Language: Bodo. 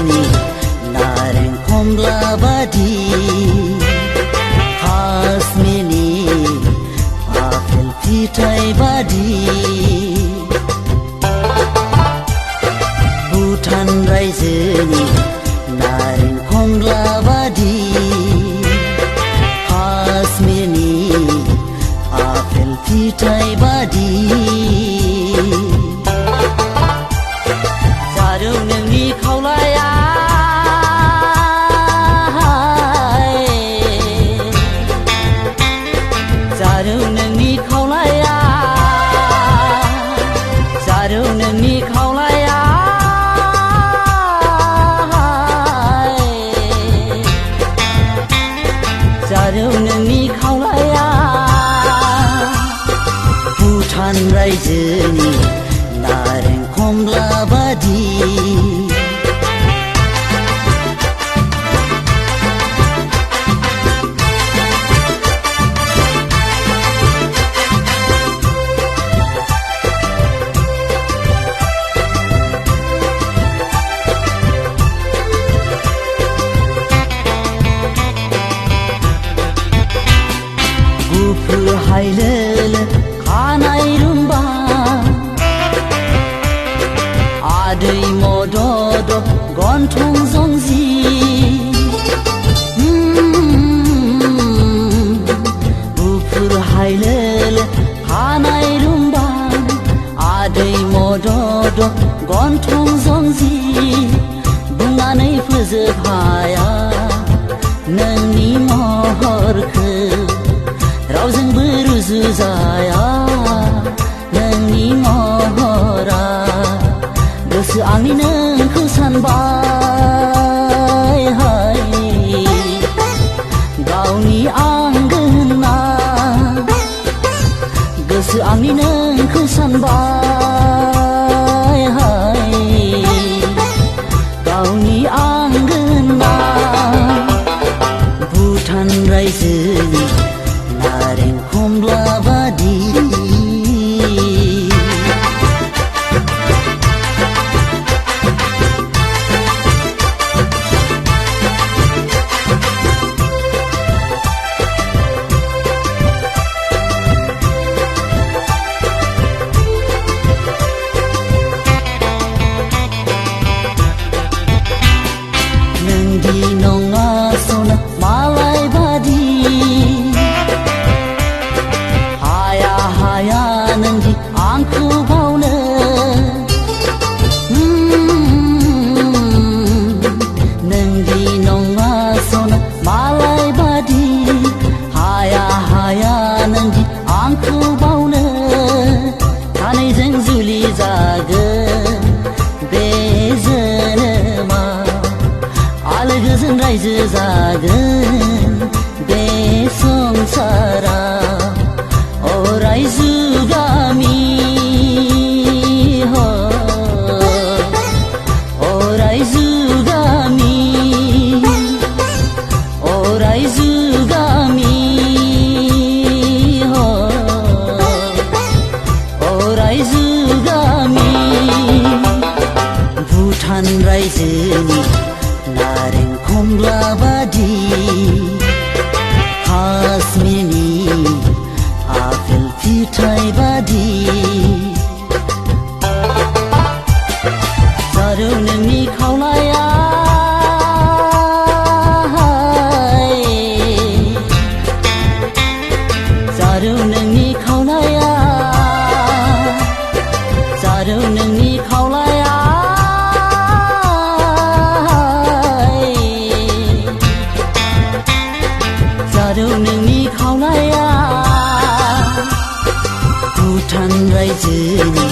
रायजोनि नारें खमला बादि काश्मीरनि आपेल फिथाइ बादि भुटान रायजोनि नारें खमला बादि काश्मीरनि आपेल फिथाइ बादि जारौ नोंनि खावलाया जारौ नोंनि खावलाया जारौ नोंनि खावलाया जारौ नोंनि खावलाया भुटान रायजोनि नारें खमला बादि गुफुर हायलोलो खानाय रुम्बा आदै मदद गन्थं जंजि गुफुर हायलोलो खानाय रुम्बा आदै मदद गन्थं जंजि बुंनानै फोजोबहाया नोंनि महरखौ रावजोंबो रुजुजाया नोंनि महरा गोसो आंनि नोंखौ सानबाय हाय गावनि आंगो होनना गोसो आंनि नोंखौ सानबाय हाय गावनि आंगो होनना भुटान रायजोनि नारें खमला बादि नोंदि नङा सना मालाय बादि हाया नोंदि आंखौ बावनो नोंदि नङा सना मालाय बादि हाया नोंदि आंखौ बावनो सानैजों जुलि जागोन बे जोनोमा आलो गोजोन रायजो जागोन बे संसारा अराय जुगामि हो अराय जुगामि अराय जुगामि हो अराय जुगामि भुटान रायजोनि नारें खमला बादि काश्मीरनि आपेल फिथाइ बादि जारौ नोंनि खावलाया जारौ नोंनि खावलाया जारौ नोंनि खावलाया जारौ नोंनि खावलाया भुटान रायजोनि